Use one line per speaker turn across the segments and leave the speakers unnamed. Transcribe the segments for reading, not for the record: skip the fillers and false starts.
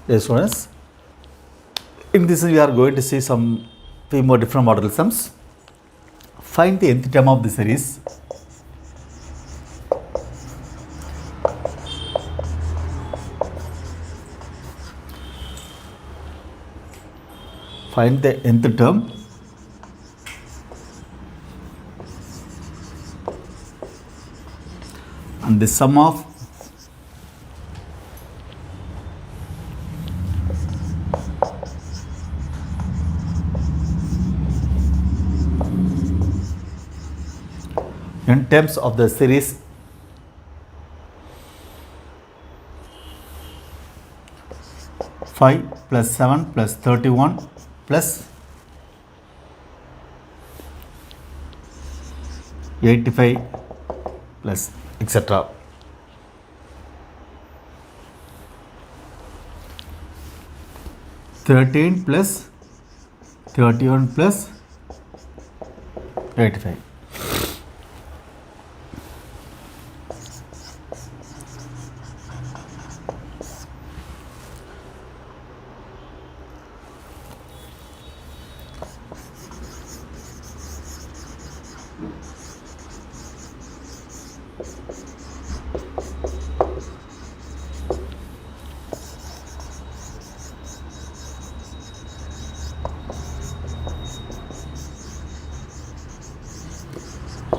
Dear students, in this we are going to see some few more different model sums. Find the nth term of the series. Find the nth term and the sum of in terms of the series 5 plus 7 plus 31 plus 85 plus etc. Thirteen plus 31 plus 85.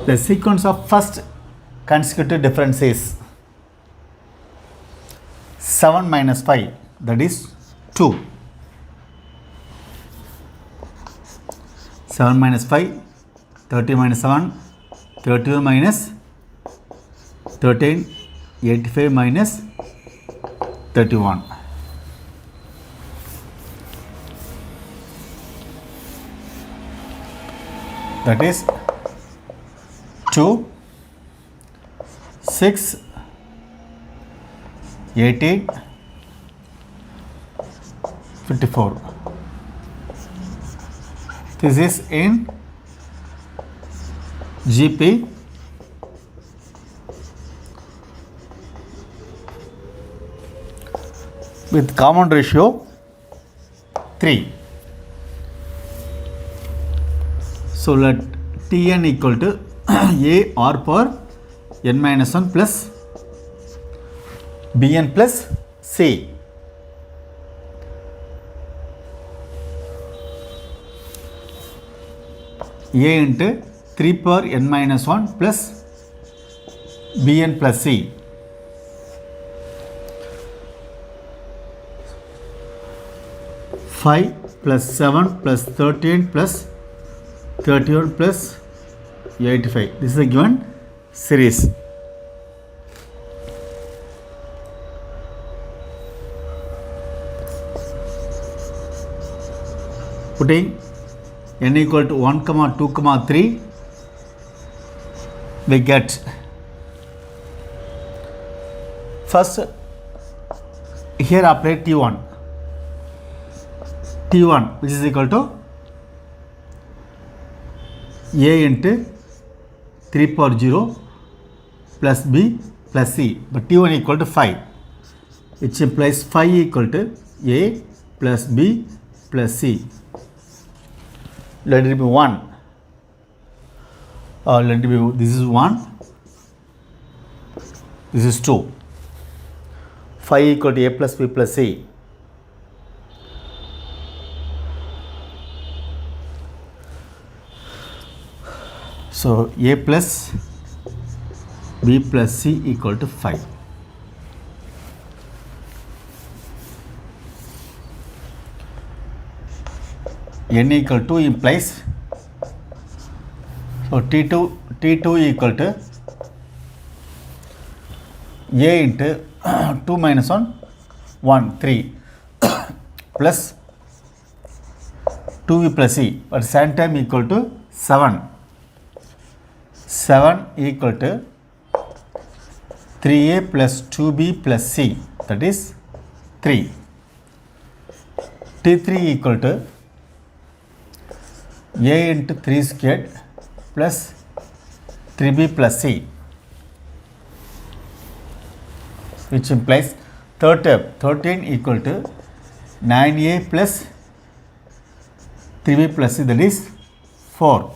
The sequence of first consecutive difference is 7 minus 5, that is 2. 7 minus 5, 30 minus 7, 31 minus 13, 85 minus 31. That is 2, 6, 18, 54. This is in GP. With common ratio 3. So let Tn equal to A r power n minus 1 plus Bn plus C. A into 3 power n minus 1 plus Bn plus C. Five plus 7 plus 13 plus 31 plus 85. This is a given series. Putting n equal to 1, 2, 3, we get first here apply T1. T1 which is equal to A into 3 power 0 plus B plus C, but T1 equal to 5, which implies 5 equal to A plus B plus C. Let it be 1, or let it be, this is 1, this is 2, 5 equal to A plus B plus C. So A plus B plus C equal to 5. N equal to implies, so T2 equal to A into 2 minus 1, 1, 3 plus 2B plus C, but same time equal to 7. 7 equal to 3A plus 2B plus C, that is 3. T3 equal to A into 3 squared plus 3B plus C, which implies third term 13 equal to 9a plus 3b plus c, that is 4.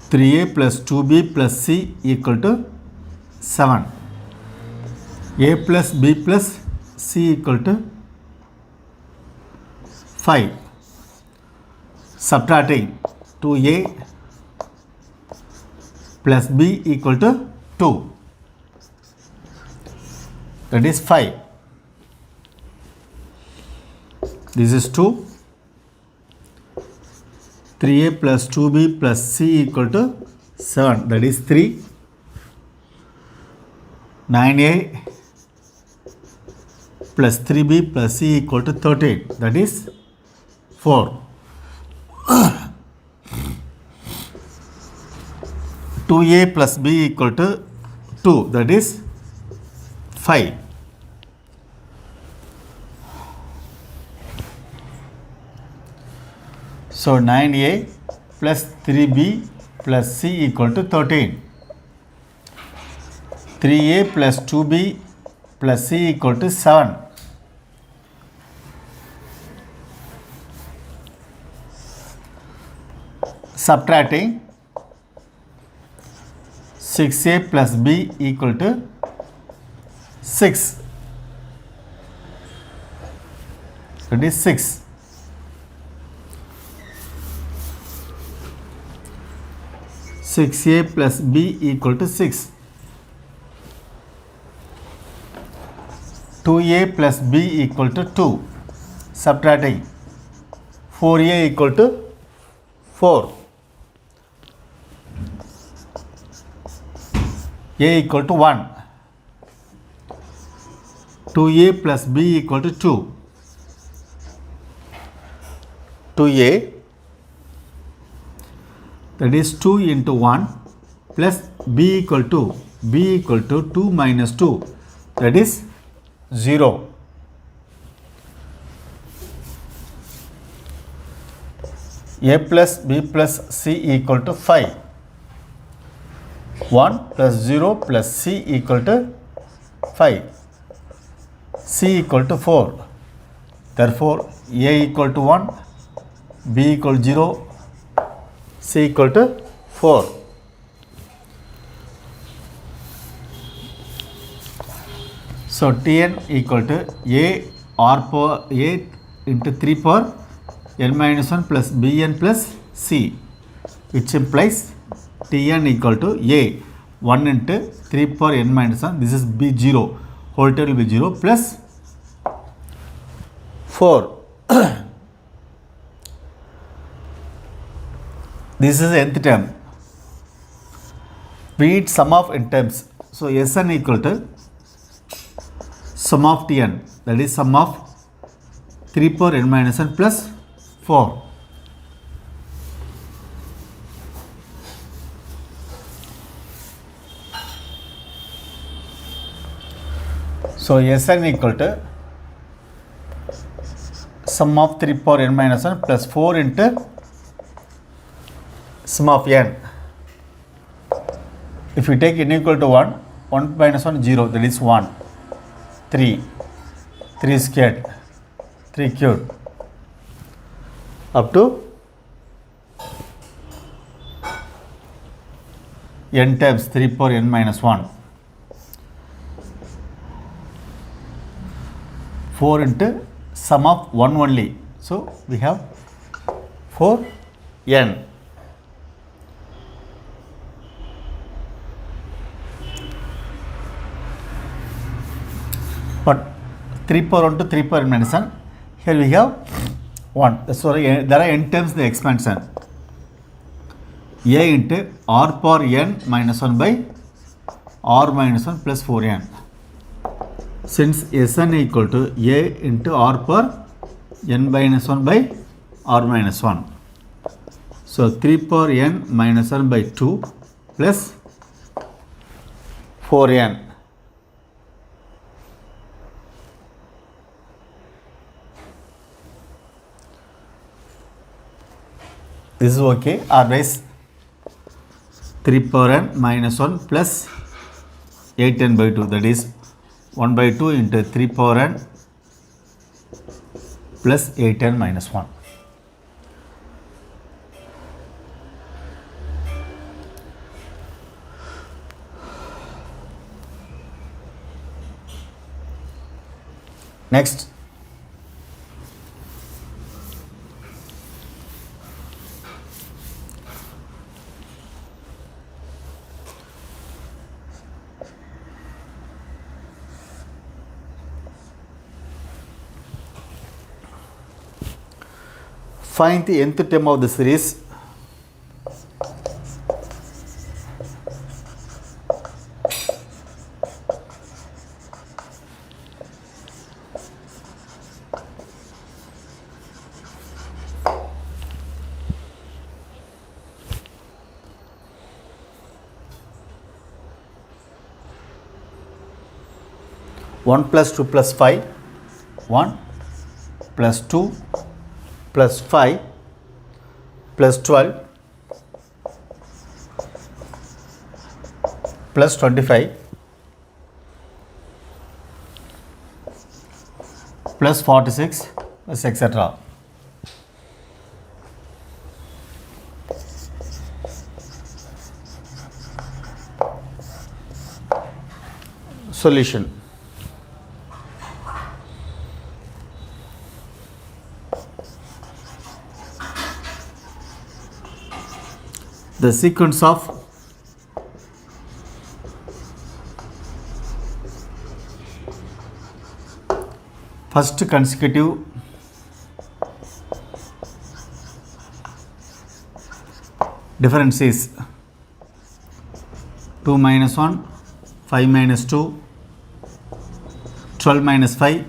3a plus 2b plus c equal to 7. A plus b plus c equal to 5. Subtracting 2a plus b equal to 2. That is 5. This is 2. 3a plus 2b plus c equal to 7. That is 3. 9a plus 3b plus c equal to 13. That is 4. 2a plus b equal to 2. That is 5. So 9a plus 3b plus c equal to 13. 3a plus 2b plus c equal to 7. Subtracting 6a plus b equal to 6. That is 6. 6a plus b equal to 6. 2a plus b equal to 2. Subtracting 4a equal to 4. A equal to 1. 2a plus b equal to 2. 2a, that is 2 into 1 plus b equal to 2 minus 2, that is 0. A plus b plus c equal to 5. 1 plus 0 plus c equal to 5. C equal to 4. Therefore, A equal to 1, B equal to 0, C equal to 4. So, Tn equal to A r power A into 3 power n minus 1 plus Bn plus C, which implies Tn equal to A 1 into 3 power n minus 1, this is B0, whole term will be 0 plus 4. This is the nth term. We need sum of n terms. So Sn equal to sum of Tn, that is sum of 3 power n minus 1 plus 4. So Sn equal to sum of 3 power n minus 1 plus 4 into sum of n. If you take n equal to 1, 1 minus 1 0, that is 1. 3, 3 squared, 3 cubed, up to n times 3 power n minus 1. 4 into sum of 1 only. So we have 4n. But 3 power 1 to 3 power n minus 1, here we have 1. So there are n times the expansion. A into r power n minus 1 by r minus 1 plus 4n. Since Sn equal to A into r power n minus 1 by r minus 1. So 3 power n minus 1 by 2 plus 4n. This is okay. Otherwise 3 power n minus 1 plus 8n by 2, that is 1 by 2 into 3 power n plus 8n minus 1. Next, find the nth term of the series. One plus 2 plus 5, 1 plus 2 plus 5 plus 12 plus 25 plus 46 plus etc. Solution. The sequence of first consecutive difference is 2 minus 1, 5 minus 2, 12 minus 5,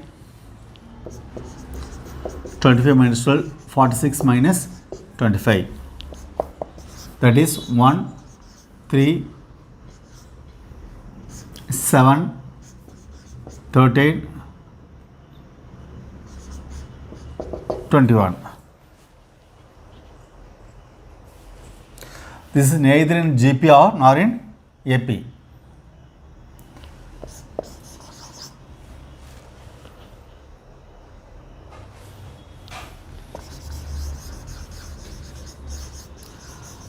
25 minus 12, 46 minus 25. That is 1, 3, 7, 13, 21. This is neither in GP nor in AP.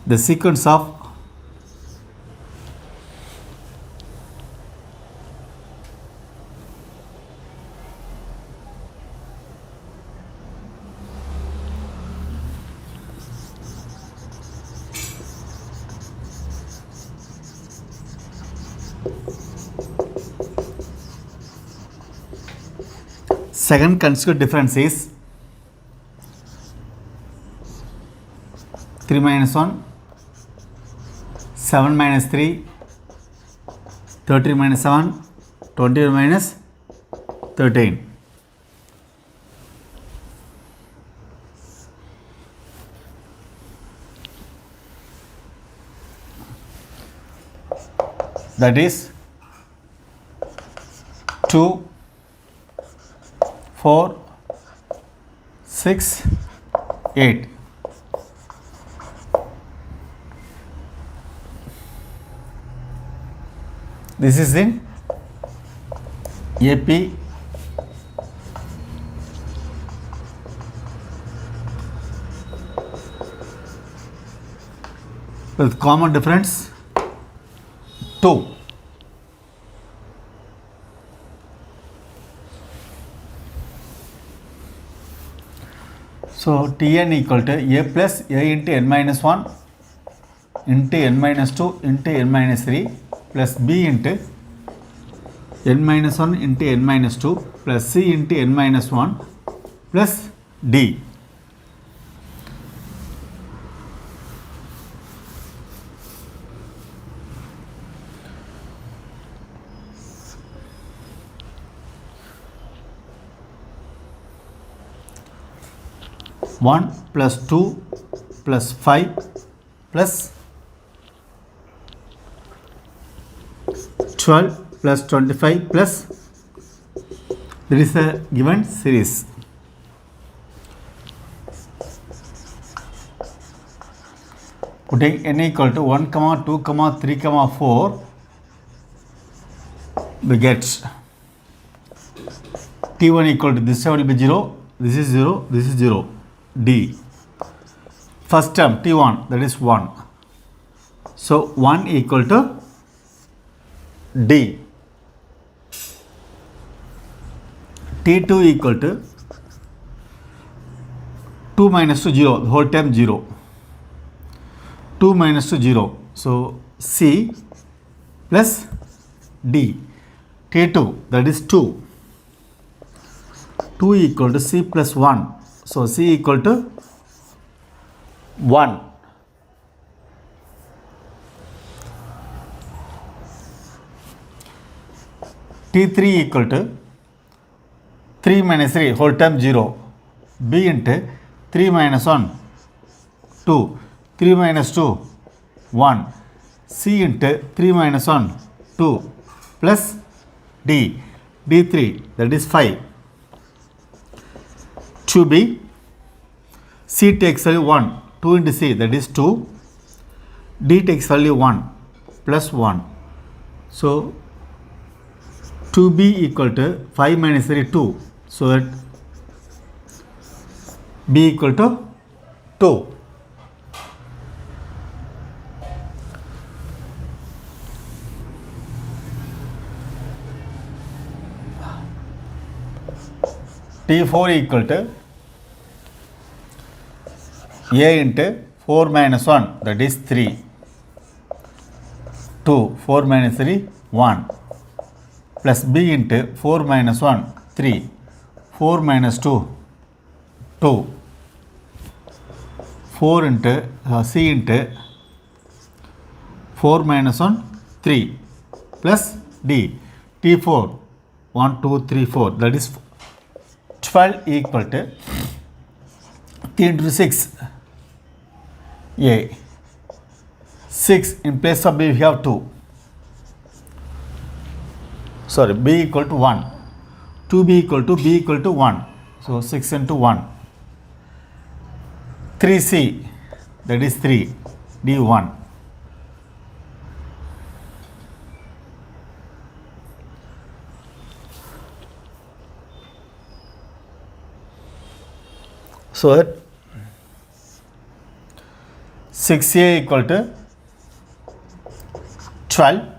The sequence of second consecutive difference is 3 minus 1, 7 minus 3, 13 minus 7, 21 minus 13. That is 2, 4, 6, 8. This is in AP with common difference 2. So Tn equal to A plus A into n minus 1 into n minus 2 into n minus 3 plus B into n minus 1 into n minus 2 plus C into n minus 1 plus D. One plus 2 plus 5 plus 12 plus 25 plus there is a given series. Putting n equal to 1, 2, 3, 4 we get T1 equal to this term will be 0, this is 0, this is 0, D. First term T1, that is 1. So 1 equal to D. T2 equal to 2 minus 2, 0, the whole term 0. 2 minus 2, 0. So C plus D. T2, that is 2. 2 equal to C plus 1. So C equal to 1. T3 equal to 3 minus 3, whole term 0. B into 3 minus 1, 2. 3 minus 2, 1. C into 3 minus 1, 2. Plus D. D3, that is 5. To B, C takes value 1. 2 into C, that is 2. D takes value 1 plus 1. So 2B equal to 5 minus 3, 2. So that B equal to 2. T4 equal to A into 4 minus 1, that is 3. 2, 4 minus 3, 1. Plus B into 4 minus 1, 3. 4 minus 2, 2. 4 into C into 4 minus 1, 3. Plus D. T4, 1, 2, 3, 4. That is 12 equal to 3 into 6. A. 6 in place of B we have 2. Sorry, B equal to 1. 2B equal to B equal to 1. So 6 into 1. 3C, that is 3. D1. So 6A equal to 12.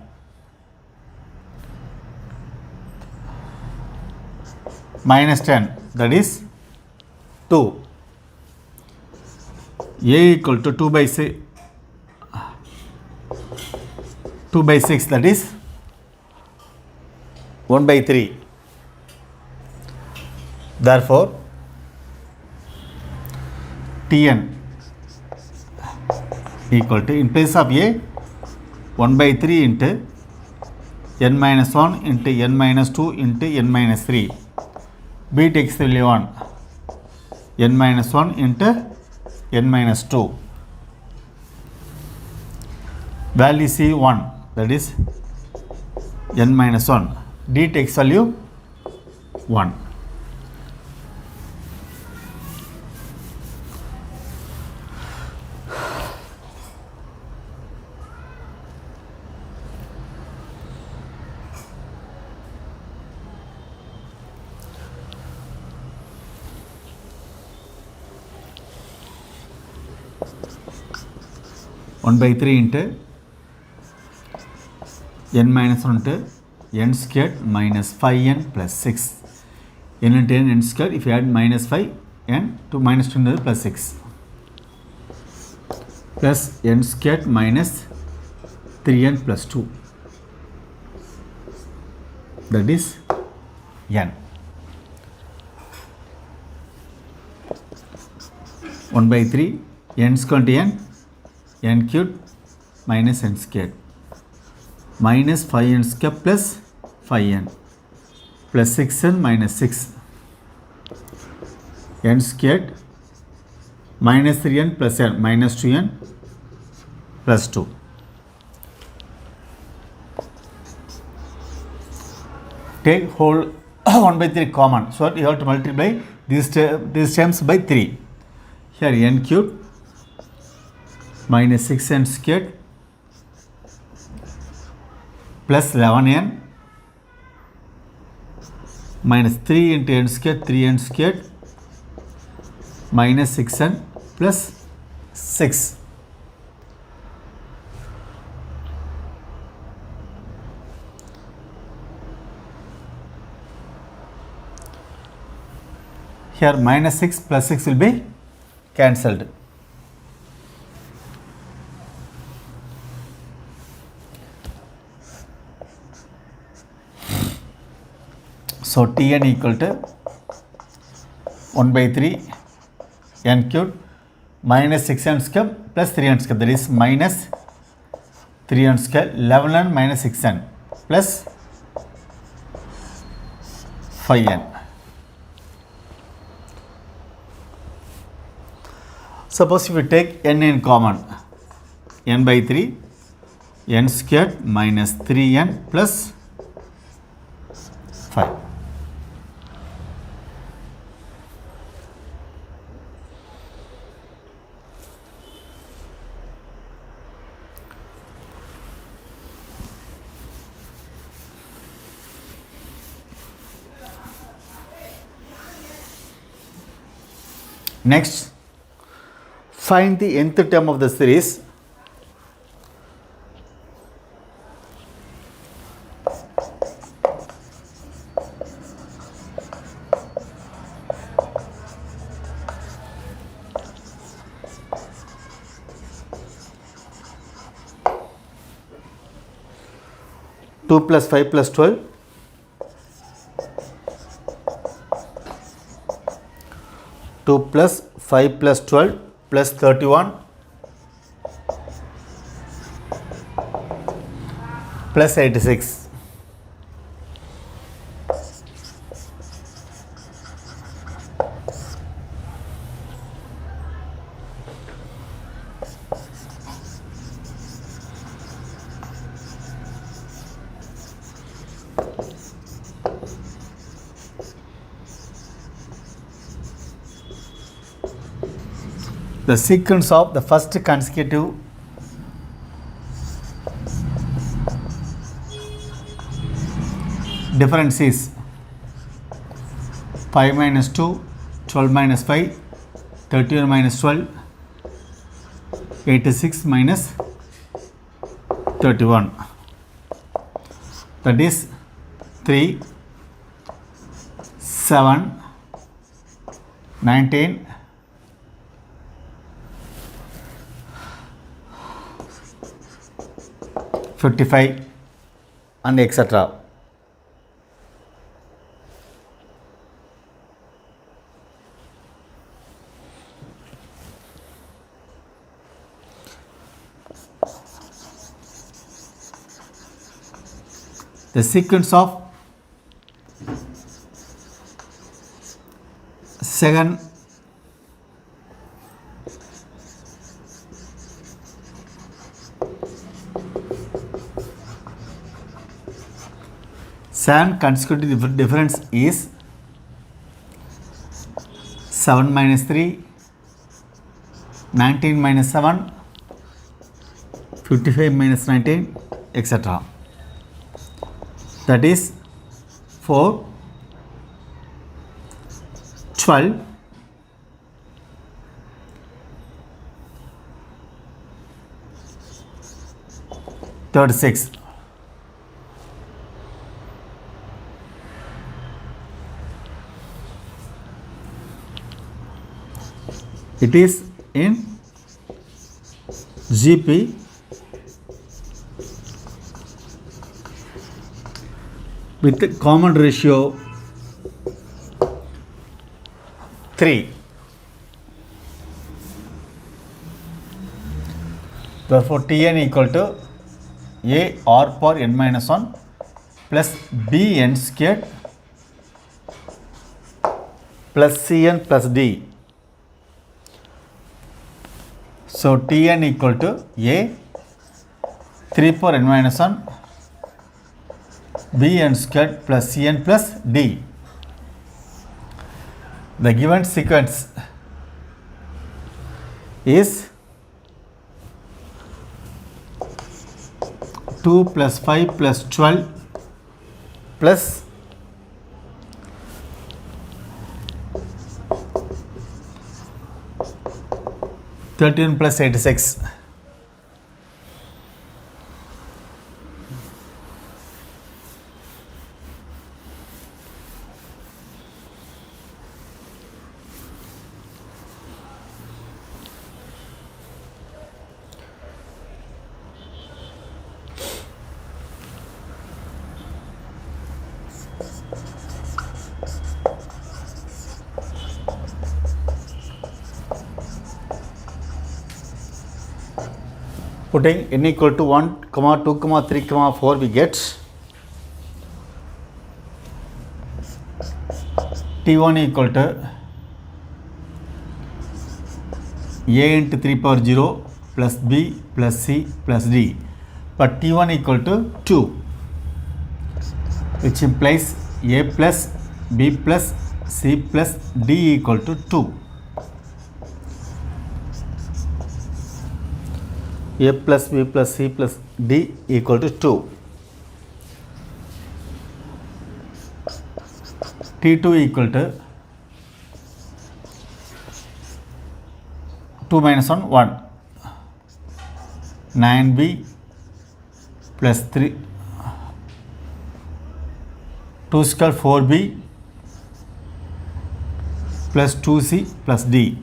Minus 10, that is 2. A equal to 2 by 6, 2 by 6, that is 1 by 3. Therefore, Tn equal to, in place of A, 1 by 3 into n minus 1 into n minus 2 into n minus 3. B takes value 1, n minus 1 into n minus 2. Value C 1, that is n minus 1. D takes value 1. One by 3 into n minus 1 into n squared minus 5n plus 6. n into n squared, if you add minus 5n to minus 2 into plus 6. Plus n squared minus 3n plus 2. That is n. 1 by 3 n squared into n cubed minus n squared minus 5n squared plus 5n plus 6n minus 6 n squared minus 3n plus n minus 2n plus 2. Take whole 1 by 3 common, so you have to multiply these terms by 3. Here n cubed minus 6n squared plus 11n minus 3 into n square 3n square minus 6n plus 6. Here minus 6 plus 6 will be cancelled. So Tn equal to 1 by 3 n cubed minus 6n square plus 3n square, that is minus 3n square 11n minus 6n plus 5n. Suppose if we take n in common, n by 3 n squared minus 3n plus 5. Next, find the nth term of the series. Two plus 5 plus 12, 2 plus 5 plus 12 plus 31 plus 86. The sequence of the first consecutive difference is 5 minus 2, 12 minus 5, 31 minus 12, 86 minus 31. That is 3, 7, 19, 55 and etc. The sequence of second consecutive difference is 7 minus 3, 19 minus 7, 55 minus 19, etc. That is 4, 12, 36. It is in GP with common ratio 3. Therefore, Tn equal to A r power n minus 1 plus Bn squared plus Cn plus D. So Tn equal to A 3 power n minus 1 Bn squared plus Cn plus D. The given sequence is 2 plus 5 plus 12 plus 31 plus 86. Putting n equal to 1, 2, 3, 4, we get T1 equal to A into 3 power 0 plus B plus C plus D. But T1 equal to 2, which implies A plus B plus C plus D equal to 2. A plus B plus C plus D equal to 2. T2 equal to 2 minus 1, 1. 9B plus 3, 2 square 4B plus 2C plus D.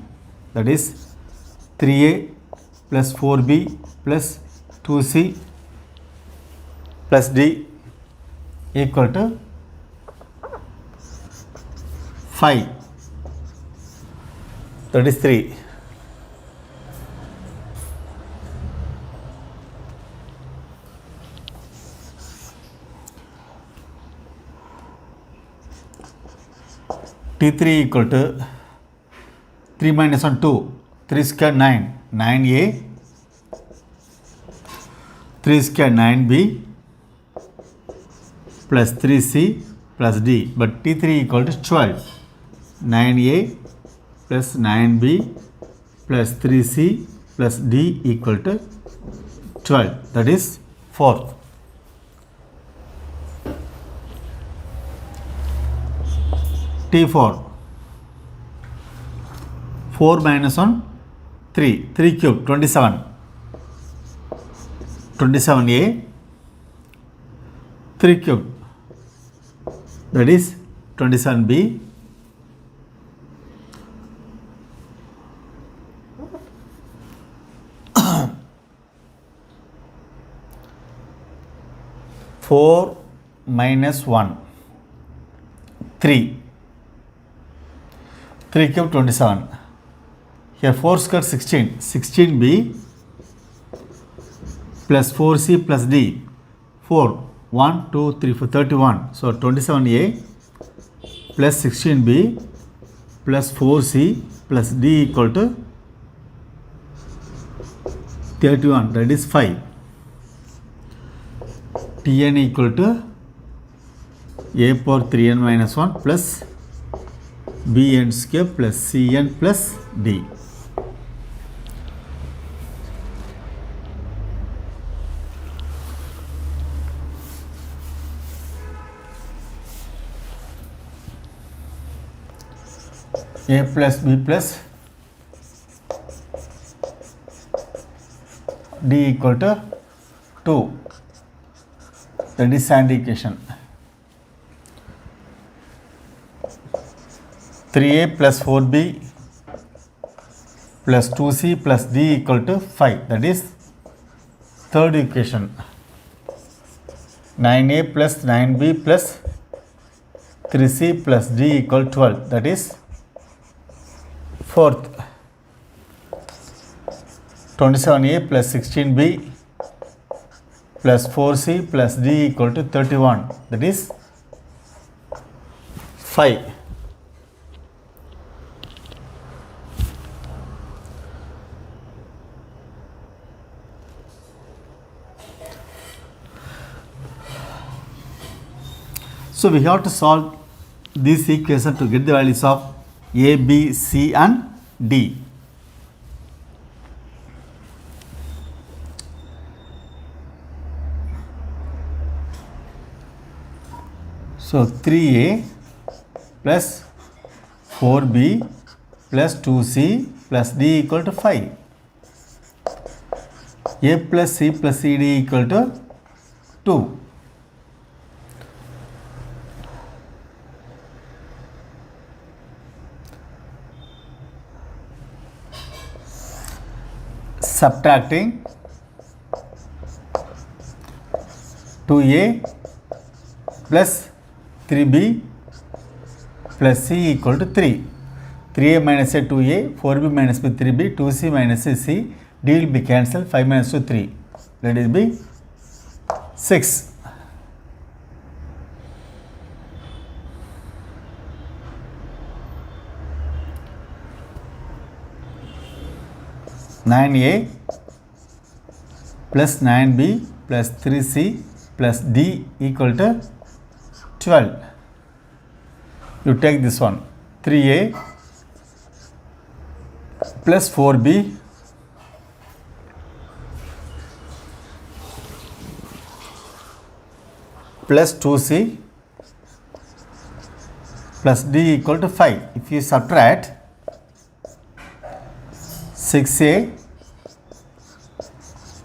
That is 3A plus 4B plus 2C plus D equal to 5. That is 3. T3 equal to 3 minus 1, 2. 3 square 9. 9A. 3 square 9B plus 3C plus D. But T3 equal to 12. 9A plus 9B plus 3C plus D equal to 12. That is 4. T4. 4 minus 1, 3. 3 cube, 27. 27A, 3 cube, that is 27B, 4 minus 1, 3. 3 cube 27. Here 4 square 16. 16B plus 4C plus D. 4. 1, 2, 3, 4, 31. So 27A plus 16B plus 4C plus D equal to 31. That is 5. Tn equal to A power 3n minus 1 plus Bn square plus Cn plus D. A plus B plus D equal to 2. That is Sand equation. 3A plus 4B plus 2C plus D equal to 5. That is third equation. 9A plus 9B plus 3C plus D equal 12. That is fourth. 27A plus 16B plus 4C plus D equal to 31. That is 5. So we have to solve this equation to get the values of A, B, C and D. So 3A plus 4B plus 2C plus D equal to 5. A plus C plus CD equal to 2. Subtracting 2A plus 3B plus C equal to 3. 3A minus A 2A, 4B minus B 3B, 2C minus C, D will be cancelled, 5 minus 2 3. Let it be 6. Nine A plus 9B plus 3C plus D equal to 12. You take this one. 3A plus 4B plus 2C plus D equal to 5. If you subtract 6A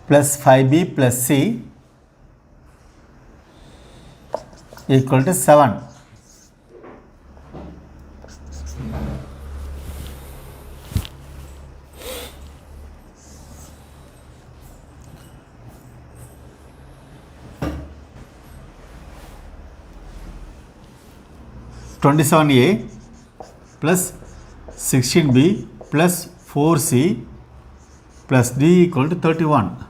plus 5B plus C equal to 7. A plus 16B plus 4C plus D equal to 31.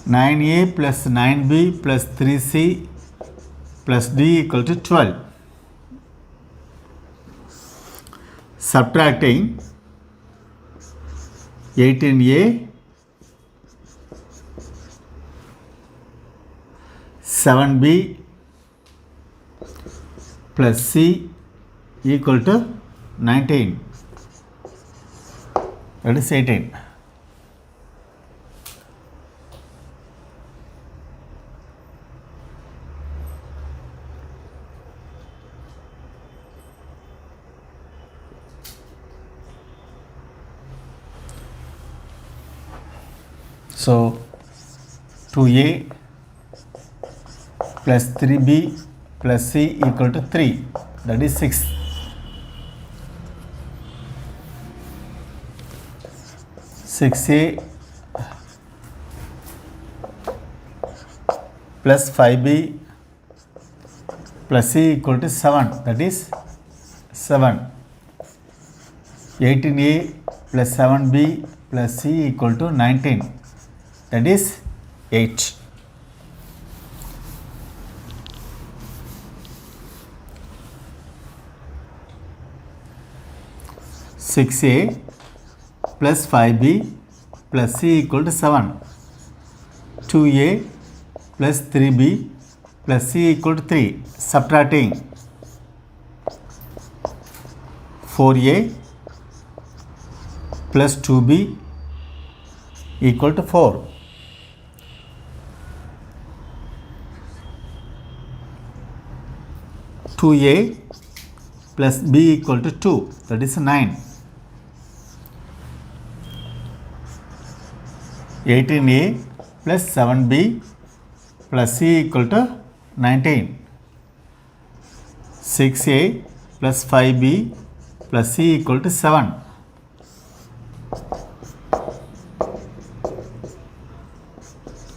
9A plus 9B plus 3C plus D equal to 12. Subtracting 18A 7B plus C equal to 19. That is 18. So 2A plus 3B plus C equal to 3. That is 6. 6A plus 5B plus C equal to 7. That is 7. 18A plus 7B plus C equal to 19. That is 8. Six A plus 5B plus C equal to 7. 2A plus 3B plus C equal to 3. Subtracting 4A plus 2B equal to 4. 2A plus B equal to 2. That is 9. 18A plus 7B plus C equal to 19. 6A plus 5B plus C equal to 7.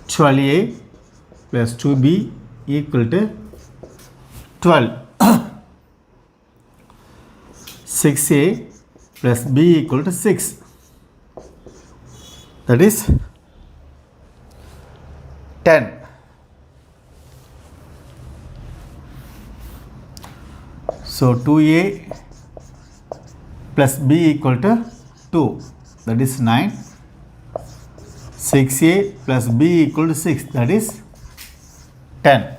12A plus 2B equal to 12. 6A plus B equal to 6. That is 10. So 2A plus B equal to 2. That is 9. 6A plus B equal to 6. That is 10.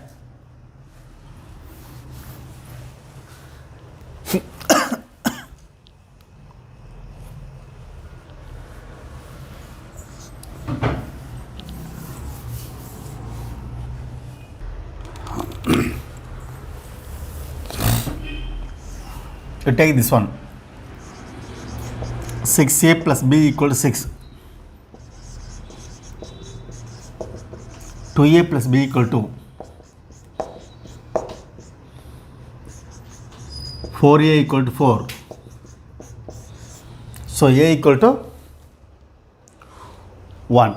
You take this one. 6A plus B equal to 6. 2a plus b equal to 4a equal to 4. So a equal to 1.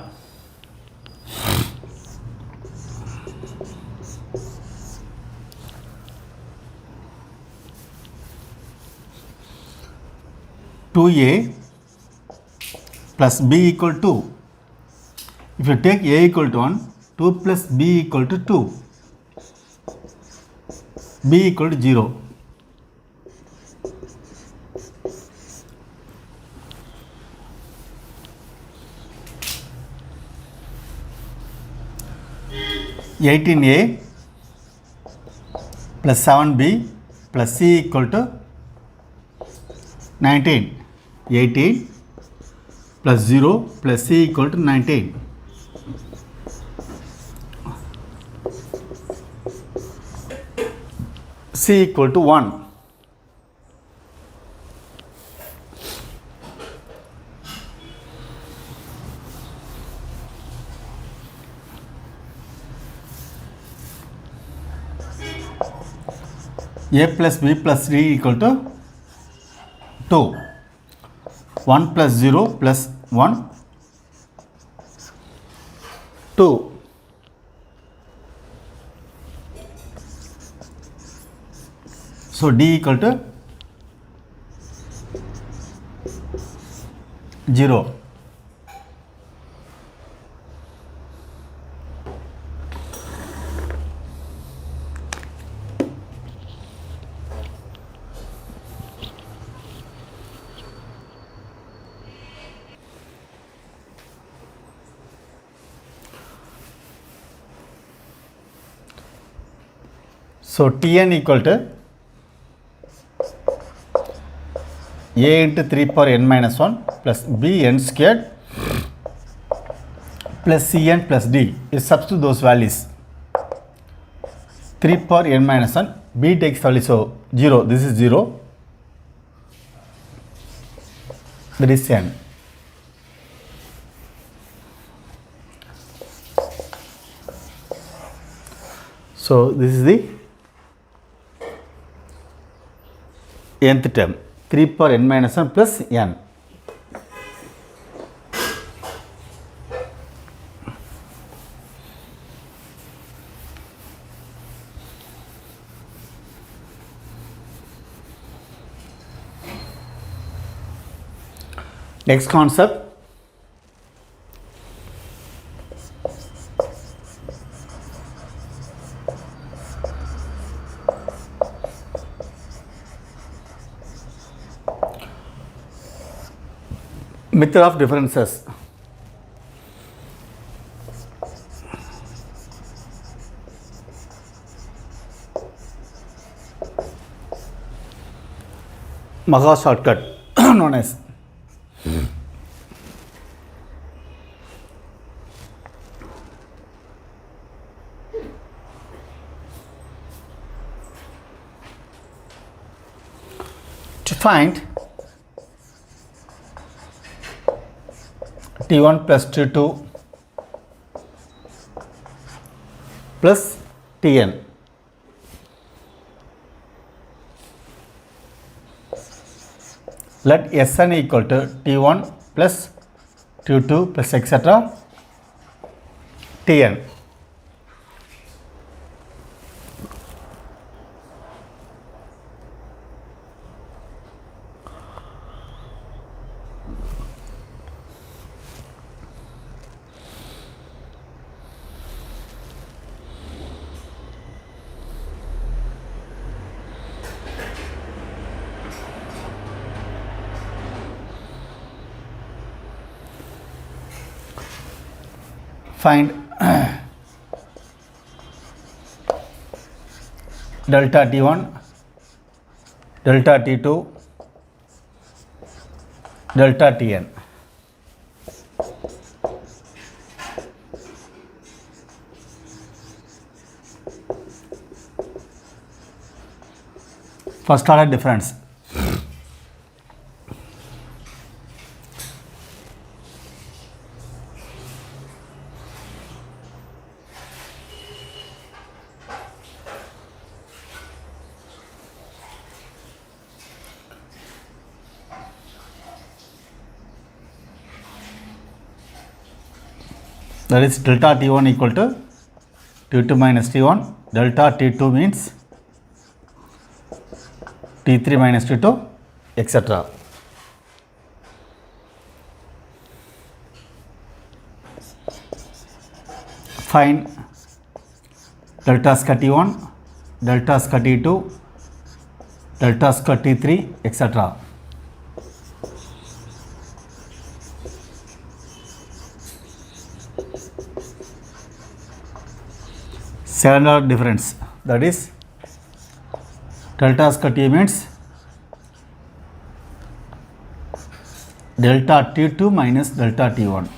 Two a plus b equal to 2. If you take a equal to 1, 2 plus b equal to 2. b equal to 0. Eighteen a plus 7b plus c equal to 19. 18 plus 0 plus c equal to 19. C equal to 1. A plus b plus c equal to 2. 1 plus 0 plus 1, 2. So d equal to 0. So Tn equal to a into 3 power n minus 1 plus b n squared plus cn plus d. You substitute those values. 3 power n minus 1, b takes value, so 0, this is 0, that is n. So this is the nth term, 3 power n minus 1 plus n. Next concept, method of differences. Maha shortcut known as to find T1 plus T2 plus Tn. Let Sn equal to T1 plus T2 plus etc. Tn. Find delta T1, delta T2, delta Tn. First order difference. that is delta T1 equal to T2 minus T1, delta T2 means T3 minus T2, etc. Find delta square T1, delta square T2, delta square T3, etc. Standard difference, that is delta square T means delta T2 minus delta T1.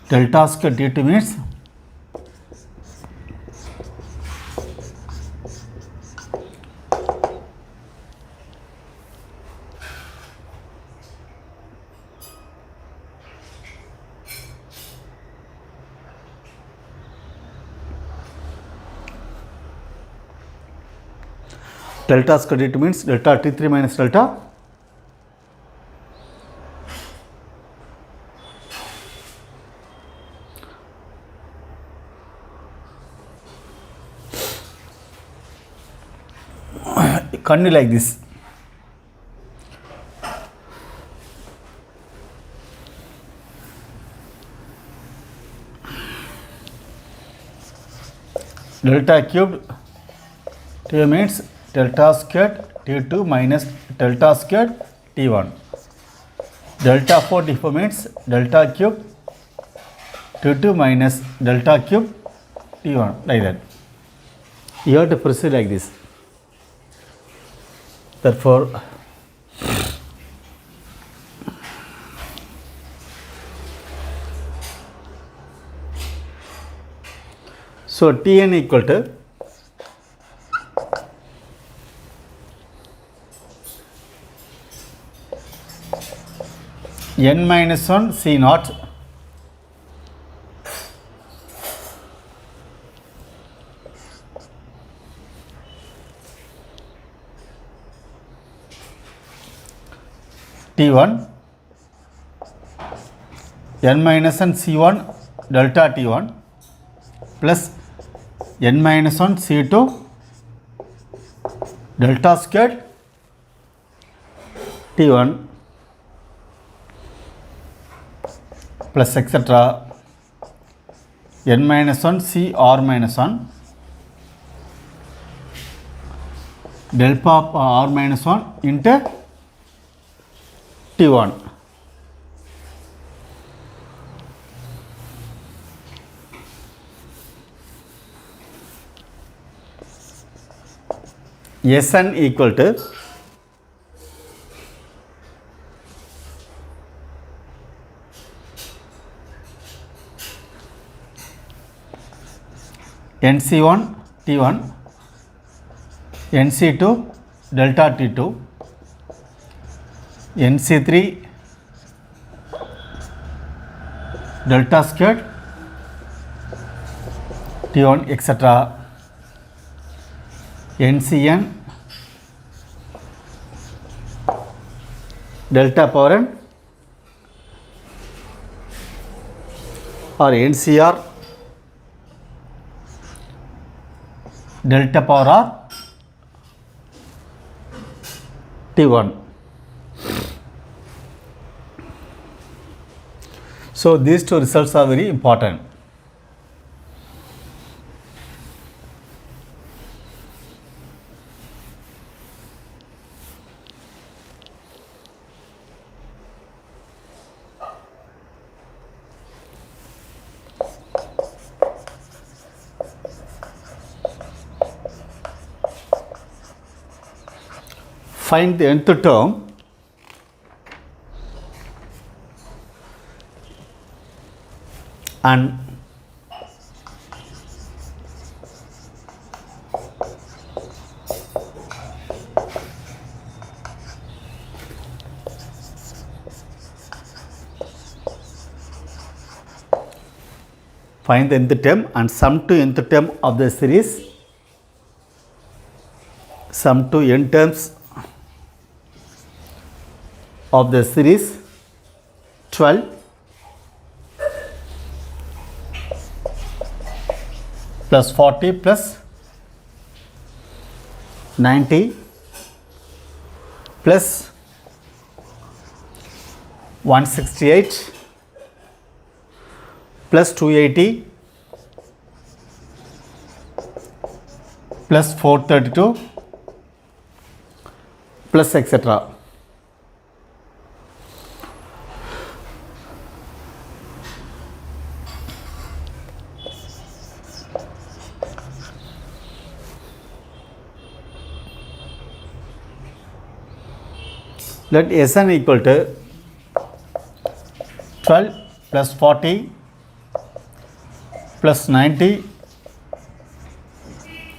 Delta square T2 means delta square T2 means delta T3 minus delta continue like this. Delta cubed T means delta squared T2 minus delta squared T1. Delta 4 T4 means delta cube T2 minus delta cube T1, like that. You have to proceed like this. Therefore, so Tn equal to n minus 1 C naught T1 n minus 1 C1 delta T1 plus n minus 1 C2 delta squared T1 plus etc. n minus 1 C R minus 1 delta of R minus 1 into T1. Sn equal to NC1 T1 NC2 delta T2 NC3 delta squared T1 etc. NCN delta power n or NCR delta power R T1. So these two results are very important. Find the nth term and find the nth term and sum to nth term of the series, sum to n terms of the series 12 plus 40 plus 90 plus 168 plus 280 plus 432 plus etc. Let Sn equal to 12 plus 40 plus 90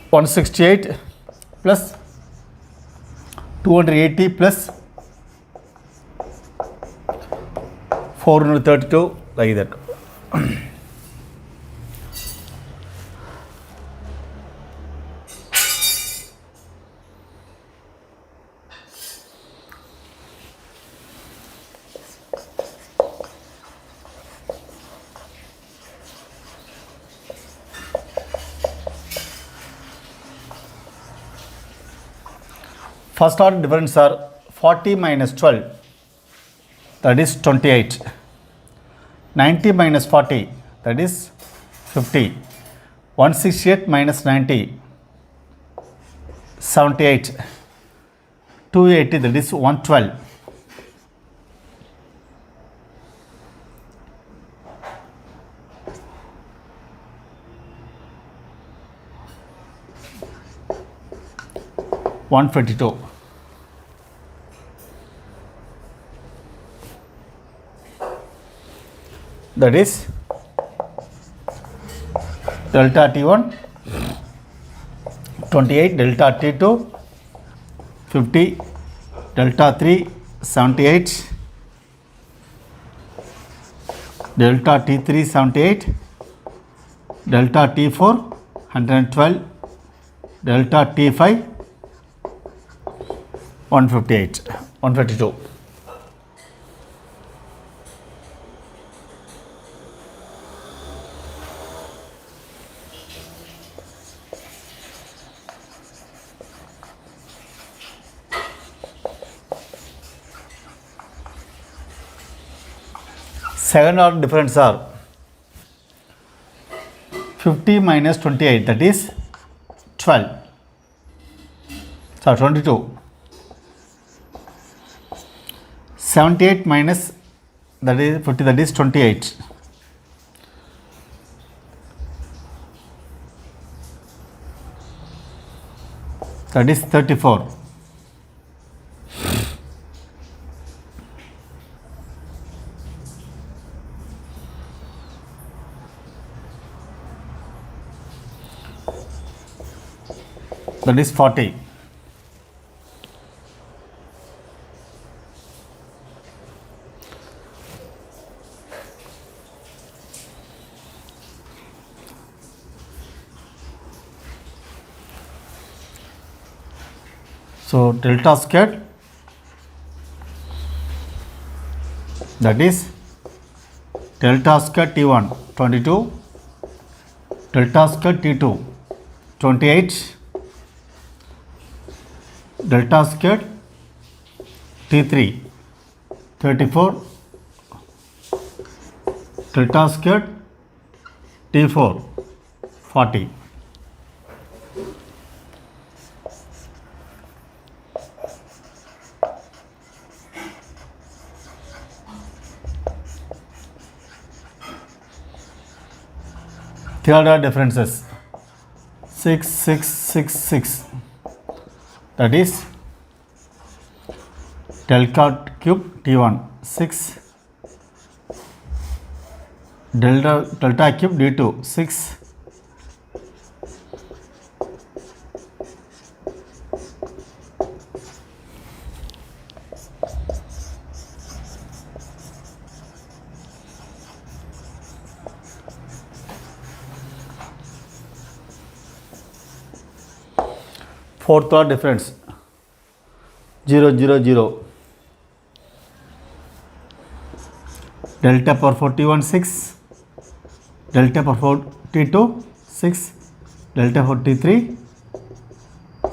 168 plus 280 plus 432 like that. First order difference are 40 minus 12, that is 28. 90 minus 40, that is 50. 168 minus 90, 78. 280, that is 112. $152. That is delta T1 28, delta T2 50, delta 3 78, delta T3 78, delta T4 112, delta T5 158, 152. Second order difference are 50 minus 28, that is 12. Sorry, 22. 78 minus that is 50, that is 28. That is 34. That is 40. So delta squared, that is delta squared T1 22, delta squared T2 28, delta squared T3 34, delta squared T4 40. Third order differences 6 6 6 6, that is delta cube T1 6, delta cube D2 6, fourth order difference 0 0 0, delta power 4 T1 6, delta power 4 T2 6, delta for T3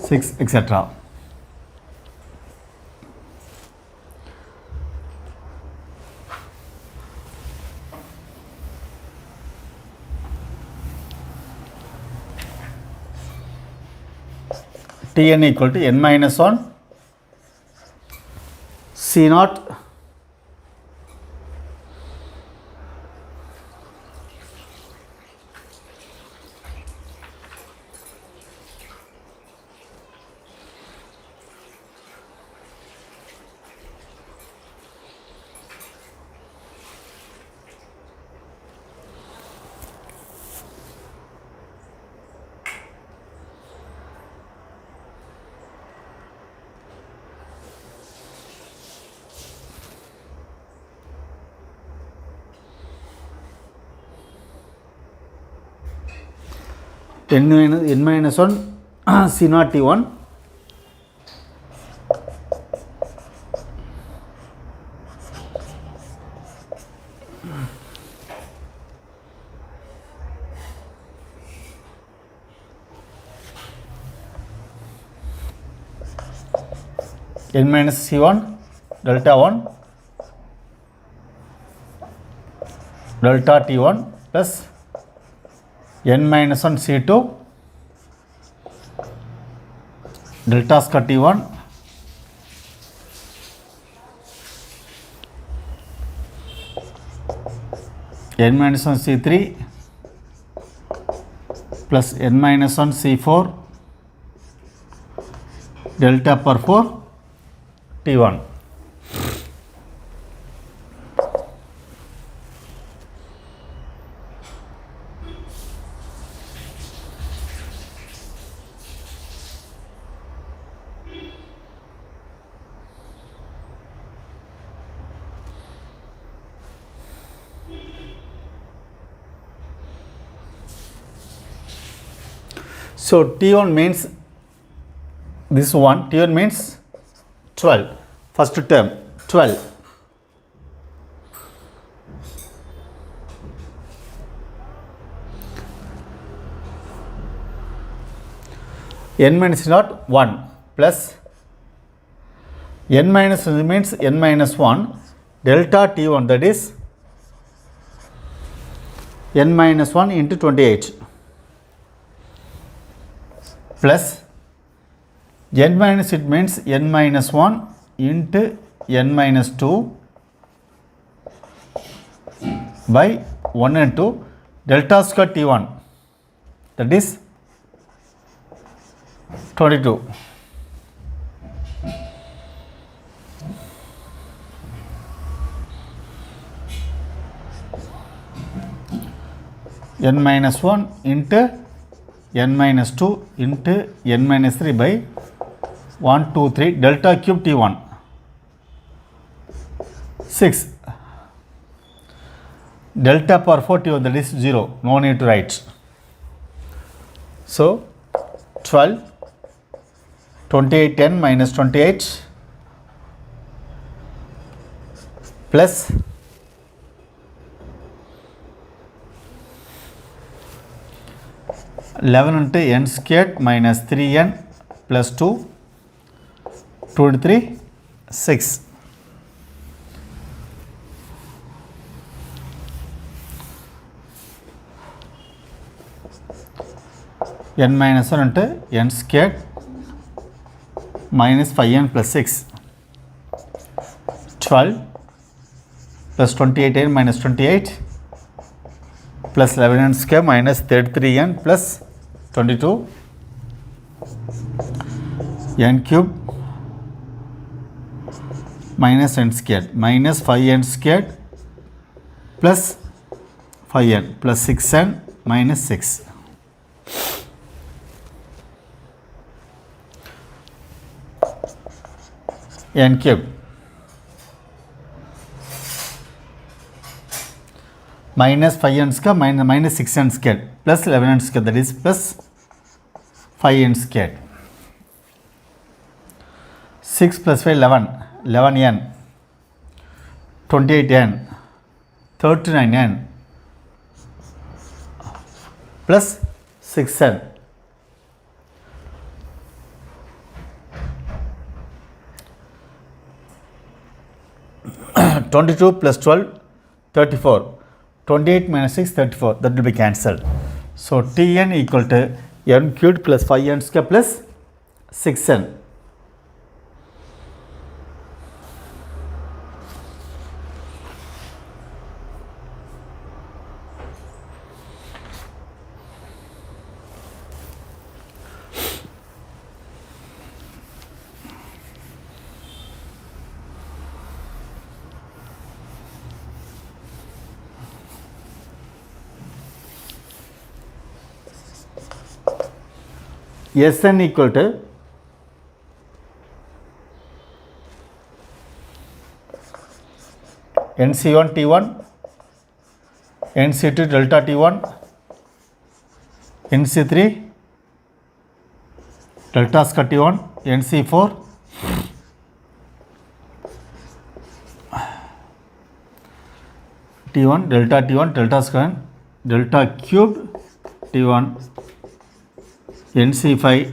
6 etc. Tn equal to n minus 1 C naught n minus 1 C naught T1 n minus C1 delta 1 delta T1 plus n minus 1 C2 delta square T1 n minus 1 C3 plus n minus 1 C4 delta per 4 T1. So T1 means this one, T1 means 12, first term 12. N minus not 1 plus n minus means n minus 1 delta T1, that is n minus 1 into 28 plus n minus, it means n minus 1 into n minus 2 by 1 and 2 delta square T1, that is 22. N minus 1 into n minus 2 into n minus 3 by 1, 2, 3 delta cube T1 6 delta power 4 T1, that is 0, no need to write. So 12 28 10 minus 28 plus 11 into n squared minus 3n plus 2 23 6. n minus 1 into n squared minus 5n plus 6, 12 plus 28n minus 28 plus 11n square minus 33n plus 22 n cube minus n squared minus 5n squared plus 5n plus 6n minus 6. N cube minus 5n square minus 6n squared plus 11n squared, that is plus 5n squared. 6 plus 5 11, 11n 28n 39n plus 6n 22 plus 12, 34. 28 minus 6, 34. That will be cancelled. So Tn equal to n cubed plus 5n square plus 6n. Sn equal to nc1 t1, nc2 delta t1, nc3 delta square t1, nc4 t1 delta square delta cubed t1, nc5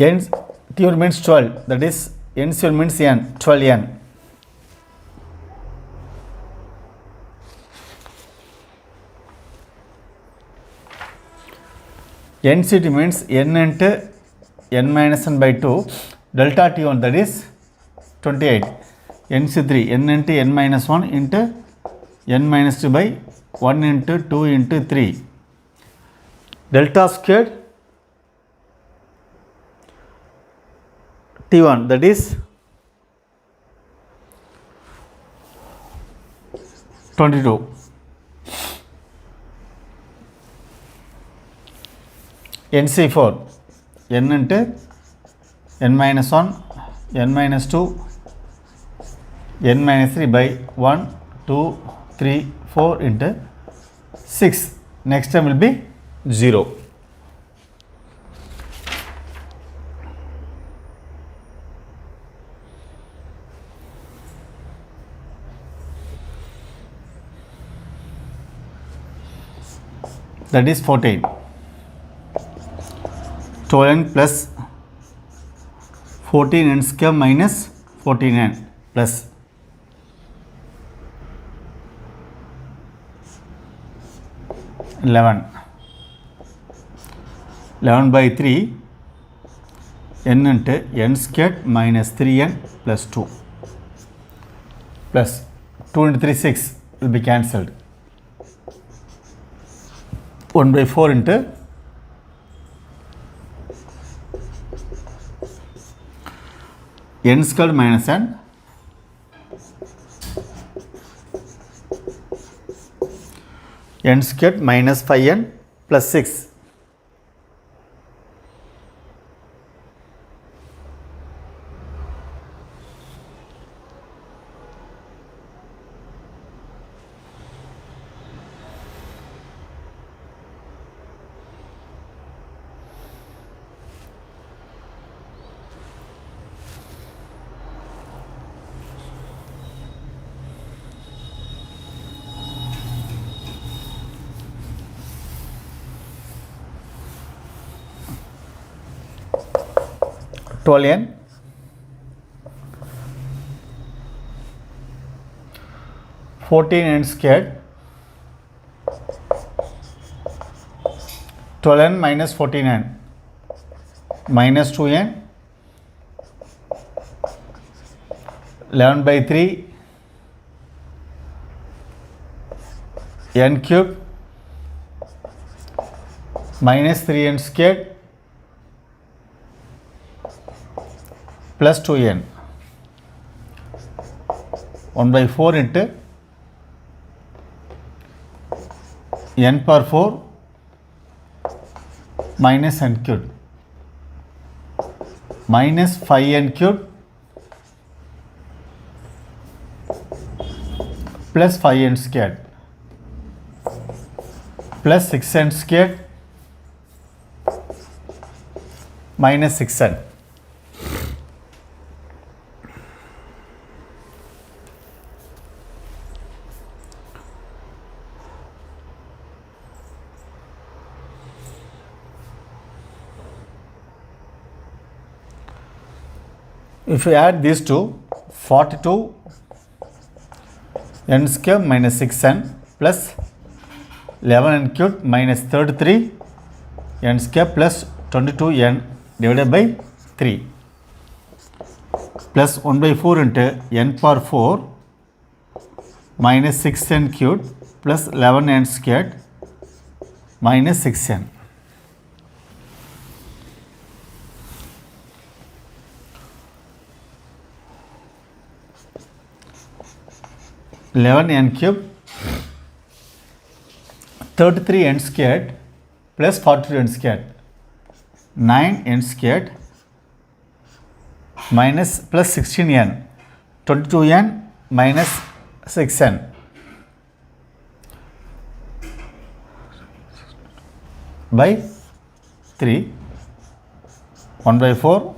n t1 means 12, that is nc1 means n, 12n. nct means n into n minus n by 2 delta t1, that is 28. nc3 n into n minus 1 into n minus 2 by 1 into 2 into 3 delta squared t1, that is 22. nc4 n into n minus 1, n minus 2, n minus 3 by 1, 2, 3, 4 into 6. Next time will be 0. That is 14. 12n plus 14n square minus 14n plus 11. 11 by 3 n into n squared minus 3n plus 2 plus 2 into 3 6 will be cancelled. 1 by 4 into n squared minus n n squared minus 5n plus 6. n 14n squared 12n minus 14n minus 2n 11 by 3 n cubed minus 3n squared plus 2n 1 by 4 into n power 4 minus n cubed minus 5n cubed plus 5n squared plus 6n squared minus 6n. If you add these two, 42 n square minus 6n plus 11n cubed minus 33 n square plus 22n divided by 3 plus 1 by 4 into n power 4 minus 6n cubed plus 11n squared minus 6n. n cube 33 n squared plus 42 n squared 9 n squared minus plus 16n 22n minus 6n by 3 1 by 4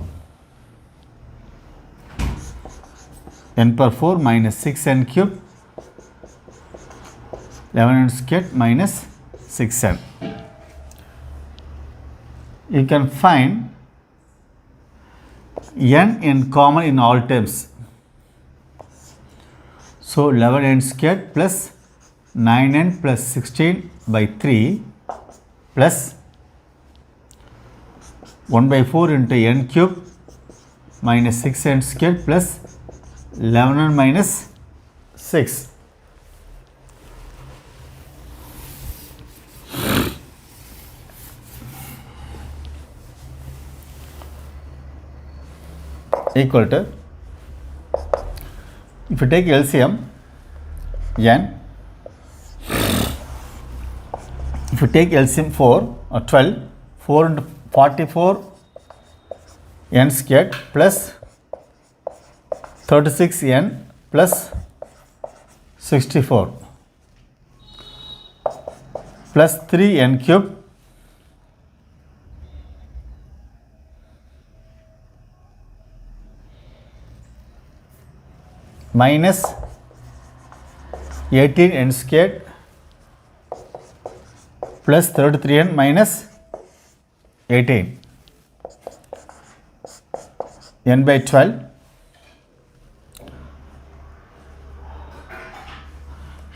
n power 4 minus 6n cube 11n squared minus 6n. You can find n in common in all terms. So 11n squared plus 9n plus 16 by 3 plus 1 by 4 into n cube minus 6n squared plus 11n minus 6. Equal to, if you take LCM n, if you take LCM 4 or 12, 4 into 44 n squared plus 36 n plus 64 plus 3 n cube minus 18 n squared plus 33n minus 18 n by 12.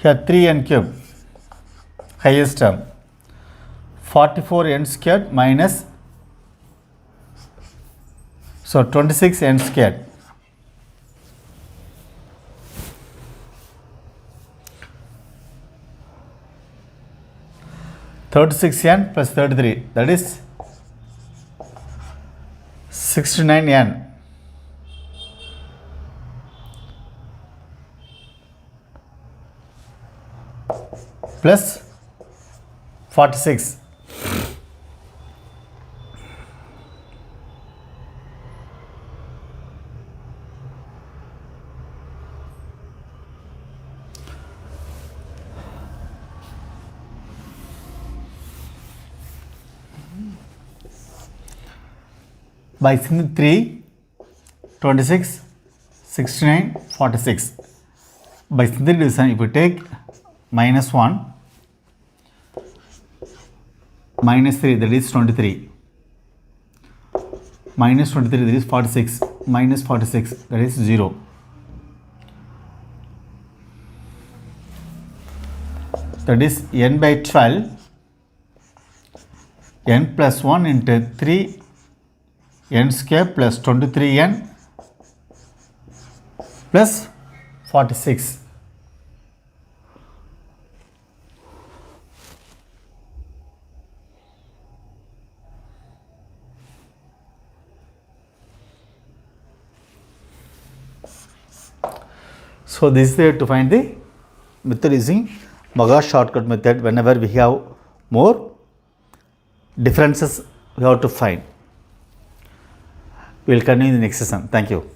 Here 3n cube highest term 44 n squared minus 26 n squared n plus 33, that is 69n plus 46. By 3, 26, 69, 46. By synthetic division, if you take minus 1, minus 3, that is 23. Minus 23, that is 46. Minus 46, that is 0. That is n by 12, n plus 1 into 3 n square plus 23n plus 46. So this is the way to find the method using Maga shortcut method. Whenever we have more differences we have to find. We will continue in the next session. Thank you.